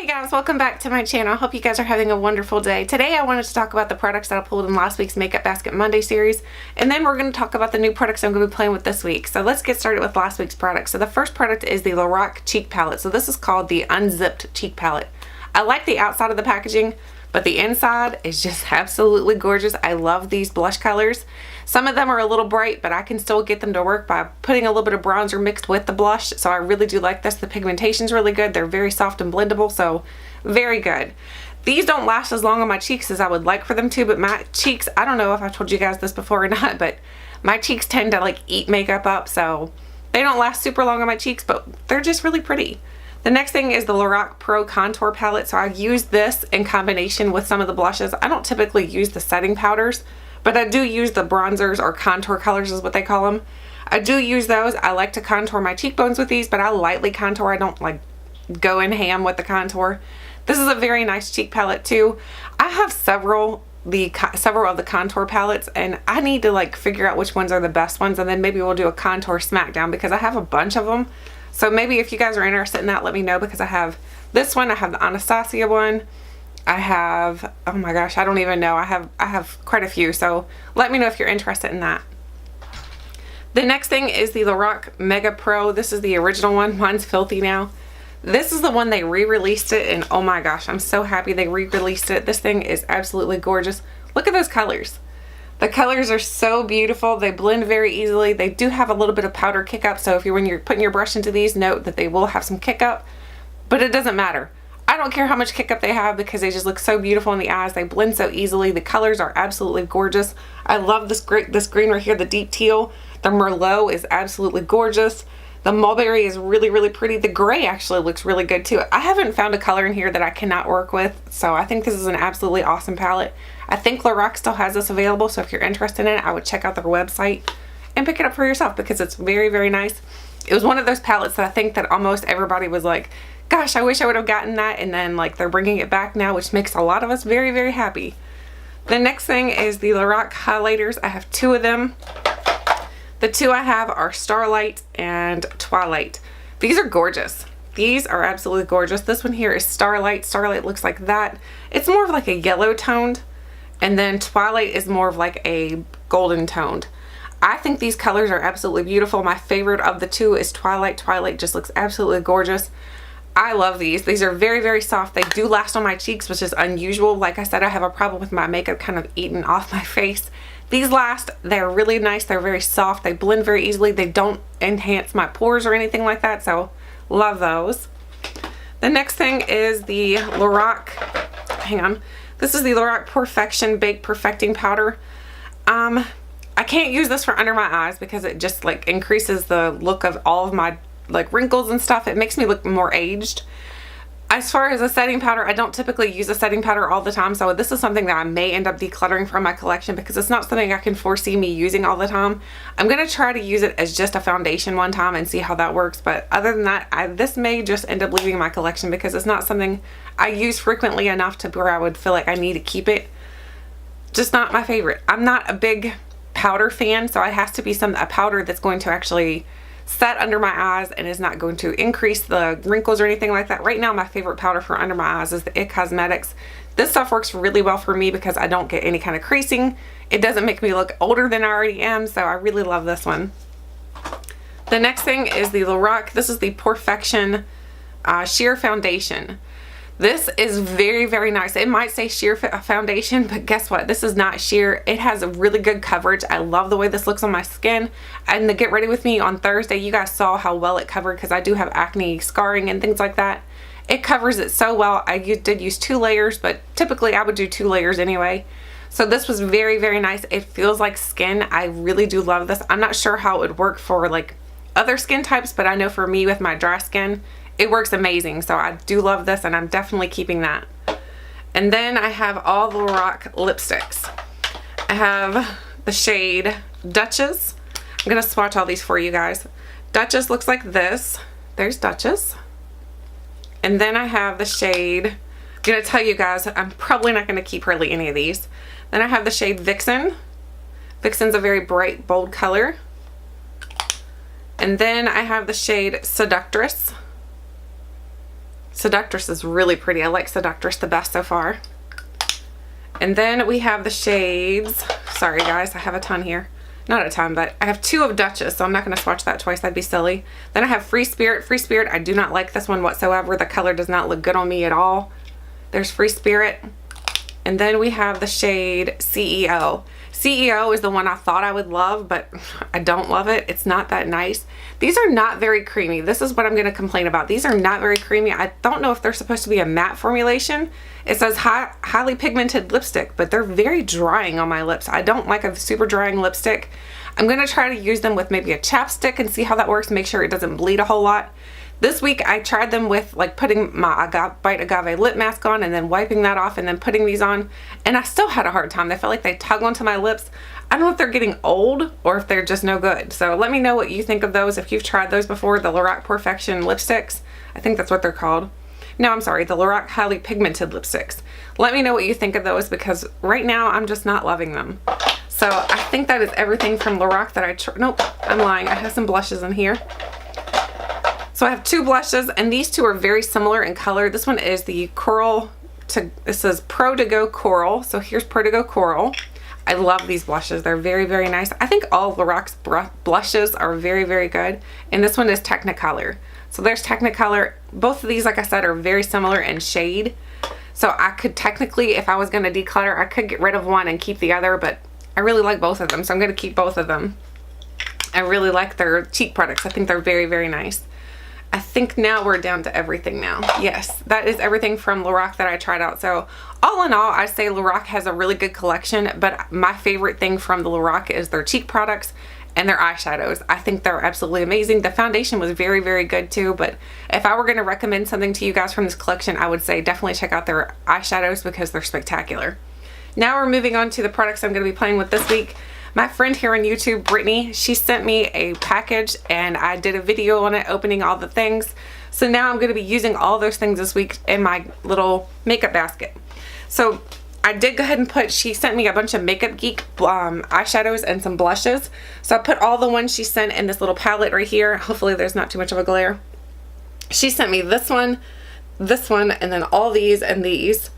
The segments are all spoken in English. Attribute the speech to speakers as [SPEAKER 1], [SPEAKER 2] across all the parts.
[SPEAKER 1] Hey guys, welcome back to my channel. I hope you guys are having a wonderful day. Today I wanted to talk about the products that I pulled in last week's Makeup Basket Monday series, and then we're going to talk about the new products I'm going to be playing with this week. So let's get started with last week's product. So the first product is the Lorac Cheek Palette. So this is called the Unzipped Cheek Palette. I like the outside of the packaging, but the inside is just absolutely gorgeous. I love these blush colors. Some of them are a little bright, but I can still get them to work by putting a little bit of bronzer mixed with the blush. So I really do like this. The pigmentation is really good. They're very soft and blendable, so very good. These don't last as long on my cheeks as I would like for them to, but my cheeks, I don't know if I've told you guys this before or not, but my cheeks tend to like eat makeup up, so they don't last super long on my cheeks, but they're just really pretty. The next thing is the Lorac Pro Contour Palette. So I use this in combination with some of the blushes. I don't typically use the setting powders, but I do use the bronzers, or contour colors is what they call them. I do use those. I like to contour my cheekbones with these, but I lightly contour. I don't like go in ham with the contour. This is a very nice cheek palette too. I have several of the contour palettes, and I need to like figure out which ones are the best ones, and then maybe we'll do a contour smackdown because I have a bunch of them. So maybe if you guys are interested in that, let me know, because I have this one, I have the Anastasia one, I have, oh my gosh, I don't even know, I have quite a few, so let me know if you're interested in that. The next thing is the Lorac Mega Pro. This is the original one. Mine's filthy now. This is the one they re-released it, and oh my gosh, I'm so happy they re-released it. This thing is absolutely gorgeous. Look at those colors. The colors are so beautiful. They blend very easily. They do have a little bit of powder kick up, so when you're putting your brush into these, note that they will have some kick up, but it doesn't matter. I don't care how much kick up they have because they just look so beautiful in the eyes. They blend so easily. The colors are absolutely gorgeous. I love this green right here, the deep teal. The Merlot is absolutely gorgeous. The mulberry is really, really pretty. The gray actually looks really good too. I haven't found a color in here that I cannot work with, so I think this is an absolutely awesome palette. I think Lorac still has this available, so if you're interested in it, I would check out their website and pick it up for yourself because it's very, very nice. It was one of those palettes that I think that almost everybody was like, gosh, I wish I would have gotten that, and then like they're bringing it back now, which makes a lot of us very, very happy. The next thing is the Lorac highlighters. I have two of them. The two I have are Starlight and Twilight. These are gorgeous. These are absolutely gorgeous. This one here is Starlight. Starlight looks like that. It's more of like a yellow toned, and then Twilight is more of like a golden toned. I think these colors are absolutely beautiful. My favorite of the two is Twilight. Twilight just looks absolutely gorgeous. I love these. These are very, very soft. They do last on my cheeks, which is unusual. Like I said, I have a problem with my makeup kind of eating off my face. These last. They're really nice. They're very soft. They blend very easily. They don't enhance my pores or anything like that, so love those. The next thing is the Lorac, hang on. This is the Lorac Perfection Bake Perfecting Powder. I can't use this for under my eyes because it just like increases the look of all of my like wrinkles and stuff. It makes me look more aged. As far as a setting powder, I don't typically use a setting powder all the time, so this is something that I may end up decluttering from my collection because it's not something I can foresee me using all the time. I'm going to try to use it as just a foundation one time and see how that works, but other than that, this may just end up leaving my collection because it's not something I use frequently enough to where I would feel like I need to keep it. Just not my favorite. I'm not a big powder fan, so it has to be a powder that's going to actually set under my eyes and is not going to increase the wrinkles or anything like that. Right now, my favorite powder for under my eyes is the It Cosmetics. This stuff works really well for me because I don't get any kind of creasing. It doesn't make me look older than I already am, so I really love this one. The next thing is the Lorac. This is the Perfection Sheer Foundation. This is very, very nice. It might say sheer foundation, but guess what? This is not sheer. It has a really good coverage. I love the way this looks on my skin. And the Get Ready With Me on Thursday, you guys saw how well it covered because I do have acne scarring and things like that. It covers it so well. I did use 2 layers, but typically I would do 2 layers anyway. So this was very, very nice. It feels like skin. I really do love this. I'm not sure how it would work for like other skin types, but I know for me with my dry skin, it works amazing. So I do love this, and I'm definitely keeping that. And then I have all the Lorac lipsticks. I have the shade Duchess. I'm going to swatch all these for you guys. Duchess looks like this. There's Duchess. And then I have the shade, I'm going to tell you guys, I'm probably not going to keep hardly any of these. Then I have the shade Vixen. Vixen's a very bright, bold color. And then I have the shade Seductress. Seductress is really pretty. I like Seductress the best so far. And then we have the shades. Sorry guys, I have a ton here. Not a ton, but I have 2 of Duchess, so I'm not going to swatch that twice. That'd be silly. Then I have Free Spirit. Free Spirit, I do not like this one whatsoever. The color does not look good on me at all. There's Free Spirit. And then we have the shade CEO. CEO is the one I thought I would love, but I don't love it. It's not that nice. These are not very creamy. This is what I'm going to complain about. These are not very creamy. I don't know if they're supposed to be a matte formulation. It says highly pigmented lipstick, but they're very drying on my lips. I don't like a super drying lipstick. I'm going to try to use them with maybe a chapstick and see how that works. Make sure it doesn't bleed a whole lot. This week I tried them with like putting my Bite Agave lip mask on and then wiping that off and then putting these on, and I still had a hard time. They felt like they tug onto my lips. I don't know if they're getting old or if they're just no good. So let me know what you think of those if you've tried those before, the Lorac Perfection lipsticks. I think that's what they're called. No, I'm sorry, the Lorac Highly Pigmented lipsticks. Let me know what you think of those because right now I'm just not loving them. So I think that is everything from Lorac that I tried. Nope, I'm lying. I have some blushes in here. So I have 2 blushes, and these 2 are very similar in color. This one is the Coral, it says Pro to Go Coral. So here's Pro to Go Coral. I love these blushes. They're very, very nice. I think all of Lorac's blushes are very, very good. And this one is Technicolor. So there's Technicolor. Both of these, like I said, are very similar in shade. So I could technically, if I was going to declutter, I could get rid of one and keep the other, but I really like both of them. So I'm going to keep both of them. I really like their cheek products. I think they're very, very nice. I think now we're down to everything now. Yes, that is everything from Lorac that I tried out. So all in all, I say Lorac has a really good collection, but my favorite thing from the Lorac is their cheek products and their eyeshadows. I think they're absolutely amazing. The foundation was very, very good too, but if I were going to recommend something to you guys from this collection, I would say definitely check out their eyeshadows because they're spectacular. Now we're moving on to the products I'm going to be playing with this week. My friend here on YouTube, Brittany, she sent me a package and I did a video on it opening all the things. So now I'm going to be using all those things this week in my little makeup basket. So I did go ahead and she sent me a bunch of Makeup Geek eyeshadows and some blushes. So I put all the ones she sent in this little palette right here. Hopefully there's not too much of a glare. She sent me this one, and then all these and these.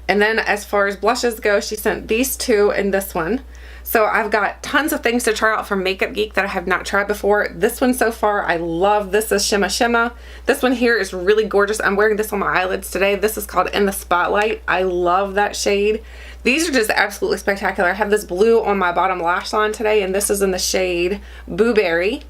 [SPEAKER 1] And then as far as blushes go, she sent these 2 and this one. So I've got tons of things to try out from Makeup Geek that I have not tried before. This one so far, I love. This is Shimma Shimma. This one here is really gorgeous. I'm wearing this on my eyelids today. This is called In the Spotlight. I love that shade. These are just absolutely spectacular. I have this blue on my bottom lash line today, and this is in the shade Blueberry.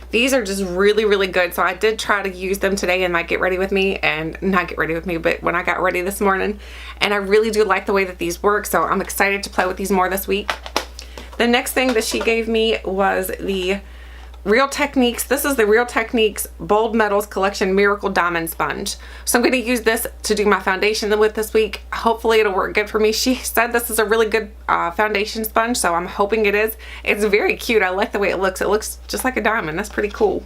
[SPEAKER 1] These are just really, really good. So I did try to use them today in my Get Ready With Me, and not Get Ready With Me, but when I got ready this morning. And I really do like the way that these work, so I'm excited to play with these more this week. The next thing that she gave me was the Real Techniques. This is the Real Techniques Bold Metals Collection Miracle Diamond Sponge. So I'm going to use this to do my foundation with this week. Hopefully it'll work good for me. She said this is a really good foundation sponge, so I'm hoping it is. It's very cute. I like the way it looks. It looks just like a diamond. That's pretty cool.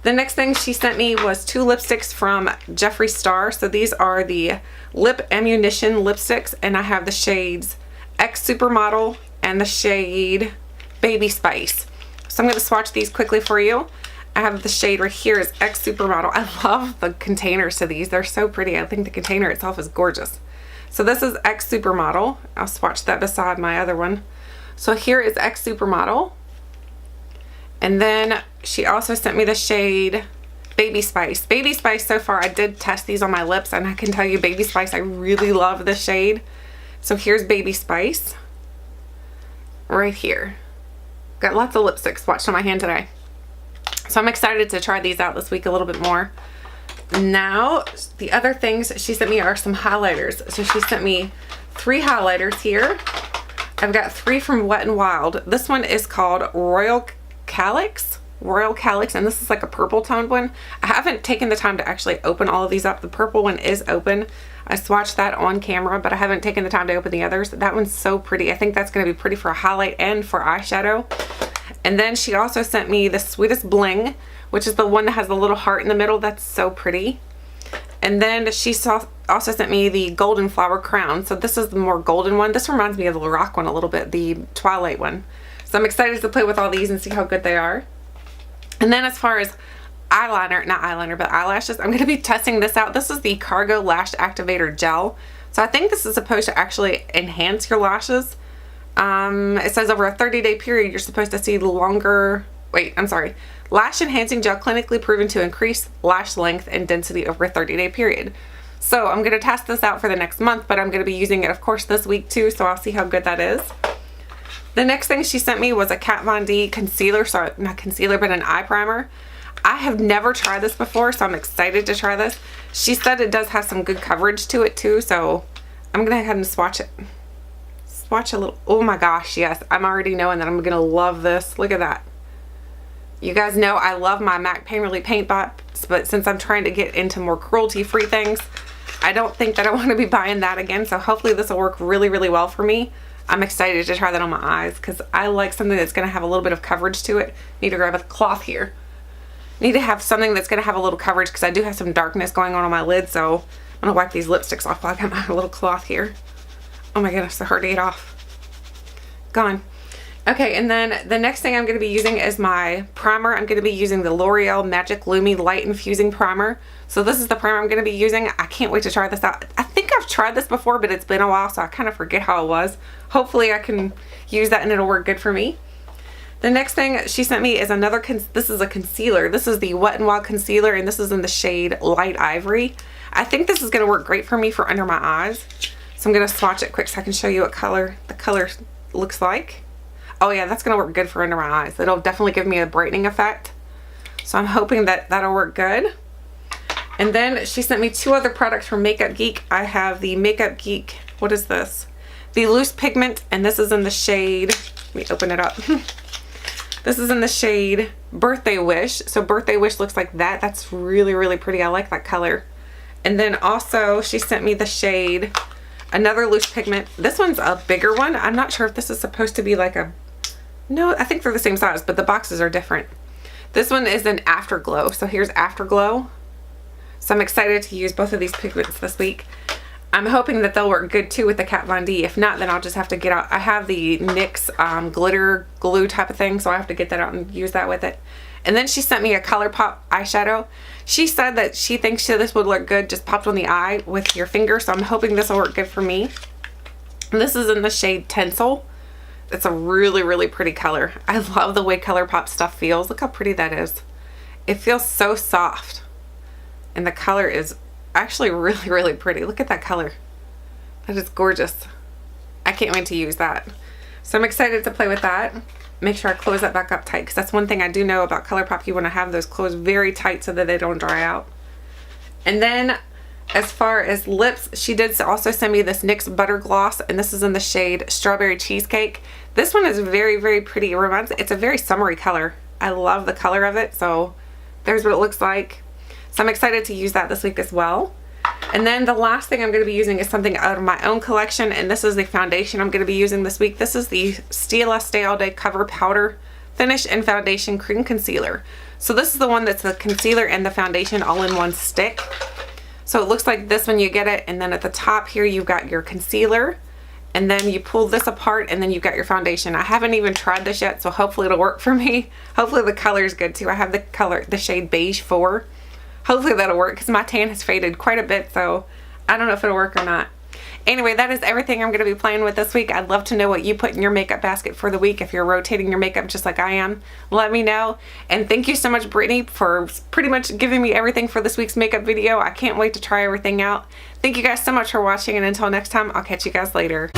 [SPEAKER 1] The next thing she sent me was 2 lipsticks from Jeffree Star. So these are the Lip Ammunition lipsticks, and I have the shades X Supermodel and the shade Baby Spice. So I'm going to swatch these quickly for you. I have the shade right here is X Supermodel. I love the containers to these. They're so pretty. I think the container itself is gorgeous. So this is X Supermodel. I'll swatch that beside my other one. So here is X Supermodel. And then she also sent me the shade Baby Spice. Baby Spice, so far I did test these on my lips, and I can tell you Baby Spice, I really love this shade. So here's Baby Spice. Right here. Got lots of lipsticks swatched on my hand today. So I'm excited to try these out this week a little bit more. Now, the other things she sent me are some highlighters. So she sent me 3 highlighters here. I've got 3 from Wet n Wild. This one is called Royal Calyx, and this is like a purple toned one. I haven't taken the time to actually open all of these up. The purple one is open. I swatched that on camera, but I haven't taken the time to open the others. That one's so pretty. I think that's going to be pretty for a highlight and for eyeshadow. And then she also sent me the Sweetest Bling, which is the one that has the little heart in the middle. That's so pretty. And then she also sent me the Golden Flower Crown. So this is the more golden one. This reminds me of the Lorac one a little bit, the Twilight one. So I'm excited to play with all these and see how good they are. And then as far as eyeliner, not eyeliner, but eyelashes. I'm going to be testing this out. This is the Cargo Lash Activator Gel. So I think this is supposed to actually enhance your lashes. It says over a 30-day period, you're supposed to see longer, lash enhancing gel clinically proven to increase lash length and density over a 30-day period. So I'm going to test this out for the next month, but I'm going to be using it, of course, this week too, so I'll see how good that is. The next thing she sent me was a Kat Von D concealer, sorry, not concealer, but an eye primer. I have never tried this before, so I'm excited to try this. She said it does have some good coverage to it too, so I'm going to go ahead and swatch it. Swatch a little. Oh my gosh, yes. I'm already knowing that I'm going to love this. Look at that. You guys know I love my MAC Pain Relief paint pots, but since I'm trying to get into more cruelty-free things, I don't think that I want to be buying that again, so hopefully this will work really, really well for me. I'm excited to try that on my eyes because I like something that's going to have a little bit of coverage to it. Need to grab a cloth here. Need to have something that's going to have a little coverage because I do have some darkness going on my lid, so I'm going to wipe these lipsticks off while I got my little cloth here. Oh my goodness, so hard to get off. Gone. Okay, and then the next thing I'm going to be using is my primer. I'm going to be using the L'Oreal Magic Lumi Light Infusing Primer. So this is the primer I'm going to be using. I can't wait to try this out. I think I've tried this before, but it's been a while, so I kind of forget how it was. Hopefully I can use that and it'll work good for me. The next thing she sent me is another, this is a concealer. This is the Wet n Wild Concealer, and this is in the shade Light Ivory. I think this is going to work great for me for under my eyes. So I'm going to swatch it quick so I can show you what color the color looks like. Oh yeah, that's going to work good for under my eyes. It'll definitely give me a brightening effect. So I'm hoping that that'll work good. And then she sent me two other products from Makeup Geek. I have the Makeup Geek, what is this? The Loose Pigment, and this is in the shade, let me open it up. This is in the shade Birthday Wish. So Birthday Wish looks like that. That's really, really pretty. I like that color. And then also she sent me the shade, another Loose Pigment. This one's a bigger one. I'm not sure if this is supposed to be like a, no, I think they're the same size, but the boxes are different. This one is an Afterglow. So here's Afterglow. So I'm excited to use both of these pigments this week. I'm hoping that they'll work good too with the Kat Von D. If not, then I'll just have to get out. I have the NYX glitter glue type of thing, so I have to get that out and use that with it. And then she sent me a Colourpop eyeshadow. She said that she thinks this would look good just popped on the eye with your finger, so I'm hoping this will work good for me. And this is in the shade Tinsel. It's a really, really pretty color. I love the way Colourpop stuff feels. Look how pretty that is. It feels so soft. And the color is actually really, really pretty. Look at that color. That is gorgeous. I can't wait to use that. So I'm excited to play with that. Make sure I close that back up tight, because that's one thing I do know about Colourpop. You want to have those closed very tight so that they don't dry out. And then as far as lips, she did also send me this NYX Butter Gloss, and this is in the shade Strawberry Cheesecake. This one is very, very pretty. It's a very summery color. I love the color of it. So there's what it looks like. So I'm excited to use that this week as well. And then the last thing I'm going to be using is something out of my own collection, and this is the foundation I'm going to be using this week. This is the Stila Stay All Day Cover Powder Finish and Foundation Cream Concealer. So this is the one that's the concealer and the foundation all in one stick. So it looks like this when you get it, and then at the top here you've got your concealer, and then you pull this apart, and then you've got your foundation. I haven't even tried this yet, so hopefully it'll work for me. Hopefully the color is good too. I have the shade Beige 4. Hopefully that'll work because my tan has faded quite a bit, so I don't know if it'll work or not. Anyway, that is everything I'm going to be playing with this week. I'd love to know what you put in your makeup basket for the week. If you're rotating your makeup just like I am, let me know. And thank you so much, Brittany, for pretty much giving me everything for this week's makeup video. I can't wait to try everything out. Thank you guys so much for watching, and until next time, I'll catch you guys later.